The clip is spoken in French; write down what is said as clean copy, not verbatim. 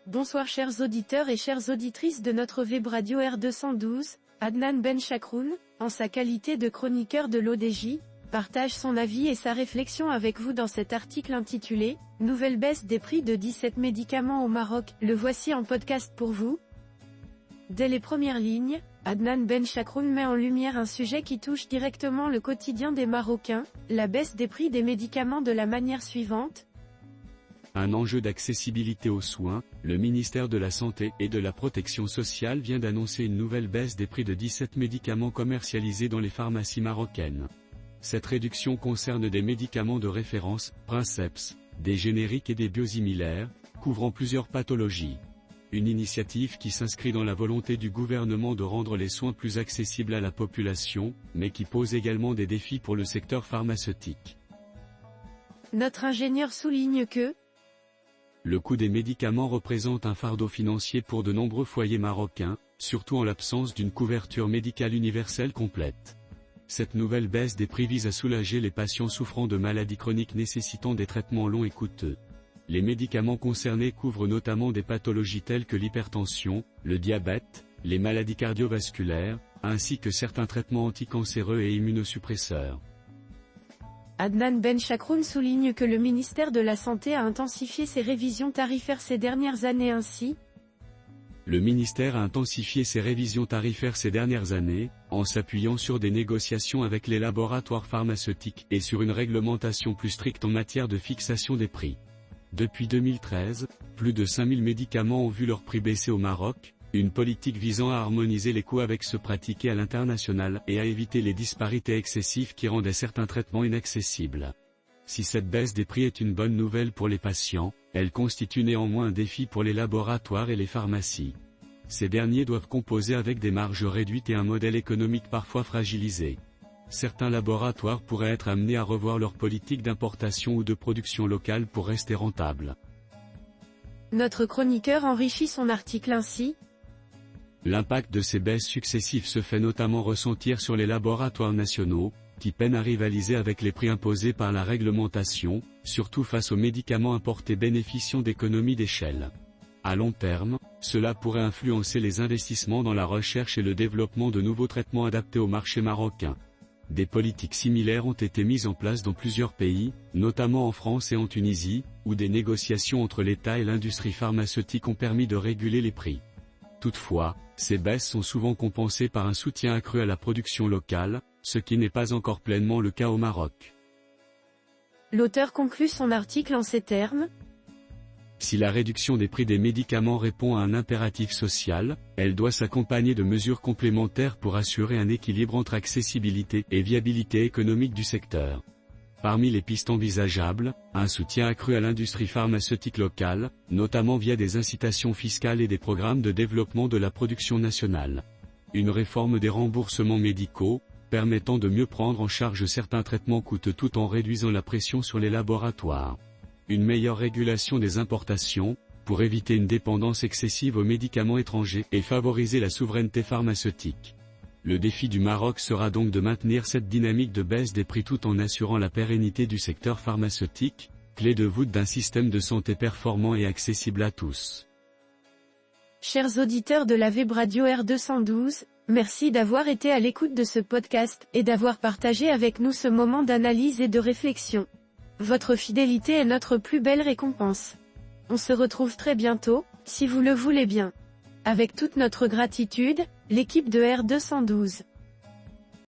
Bonsoir chers auditeurs et chères auditrices de notre web radio R212, Adnan Benchakroun, en sa qualité de chroniqueur de l'ODJ, partage son avis et sa réflexion avec vous dans cet article intitulé « Nouvelle baisse des prix de 17 médicaments au Maroc ». Le voici en podcast pour vous. Dès les premières lignes, Adnan Benchakroun met en lumière un sujet qui touche directement le quotidien des Marocains, la baisse des prix des médicaments de la manière suivante. Un enjeu d'accessibilité aux soins, le ministère de la Santé et de la Protection sociale vient d'annoncer une nouvelle baisse des prix de 17 médicaments commercialisés dans les pharmacies marocaines. Cette réduction concerne des médicaments de référence, Princeps, des génériques et des biosimilaires, couvrant plusieurs pathologies. Une initiative qui s'inscrit dans la volonté du gouvernement de rendre les soins plus accessibles à la population, mais qui pose également des défis pour le secteur pharmaceutique. Notre ingénieur souligne que le coût des médicaments représente un fardeau financier pour de nombreux foyers marocains, surtout en l'absence d'une couverture médicale universelle complète. Cette nouvelle baisse des prix vise à soulager les patients souffrant de maladies chroniques nécessitant des traitements longs et coûteux. Les médicaments concernés couvrent notamment des pathologies telles que l'hypertension, le diabète, les maladies cardiovasculaires, ainsi que certains traitements anticancéreux et immunosuppresseurs. Adnan Benchakroun souligne que le ministère de la Santé a intensifié ses révisions tarifaires ces dernières années ainsi. Le ministère a intensifié ses révisions tarifaires ces dernières années, en s'appuyant sur des négociations avec les laboratoires pharmaceutiques et sur une réglementation plus stricte en matière de fixation des prix. Depuis 2013, plus de 5000 médicaments ont vu leur prix baisser au Maroc, une politique visant à harmoniser les coûts avec ceux pratiqués à l'international et à éviter les disparités excessives qui rendaient certains traitements inaccessibles. Si cette baisse des prix est une bonne nouvelle pour les patients, elle constitue néanmoins un défi pour les laboratoires et les pharmacies. Ces derniers doivent composer avec des marges réduites et un modèle économique parfois fragilisé. Certains laboratoires pourraient être amenés à revoir leur politique d'importation ou de production locale pour rester rentables. Notre chroniqueur enrichit son article ainsi. L'impact de ces baisses successives se fait notamment ressentir sur les laboratoires nationaux, qui peinent à rivaliser avec les prix imposés par la réglementation, surtout face aux médicaments importés bénéficiant d'économies d'échelle. À long terme, cela pourrait influencer les investissements dans la recherche et le développement de nouveaux traitements adaptés au marché marocain. Des politiques similaires ont été mises en place dans plusieurs pays, notamment en France et en Tunisie, où des négociations entre l'État et l'industrie pharmaceutique ont permis de réguler les prix. Toutefois, ces baisses sont souvent compensées par un soutien accru à la production locale, ce qui n'est pas encore pleinement le cas au Maroc. L'auteur conclut son article en ces termes. Si la réduction des prix des médicaments répond à un impératif social, elle doit s'accompagner de mesures complémentaires pour assurer un équilibre entre accessibilité et viabilité économique du secteur. Parmi les pistes envisageables, un soutien accru à l'industrie pharmaceutique locale, notamment via des incitations fiscales et des programmes de développement de la production nationale. Une réforme des remboursements médicaux, permettant de mieux prendre en charge certains traitements coûteux tout en réduisant la pression sur les laboratoires. Une meilleure régulation des importations, pour éviter une dépendance excessive aux médicaments étrangers et favoriser la souveraineté pharmaceutique. Le défi du Maroc sera donc de maintenir cette dynamique de baisse des prix tout en assurant la pérennité du secteur pharmaceutique, clé de voûte d'un système de santé performant et accessible à tous. Chers auditeurs de la web radio R212, merci d'avoir été à l'écoute de ce podcast et d'avoir partagé avec nous ce moment d'analyse et de réflexion. Votre fidélité est notre plus belle récompense. On se retrouve très bientôt, si vous le voulez bien. Avec toute notre gratitude, l'équipe de R212.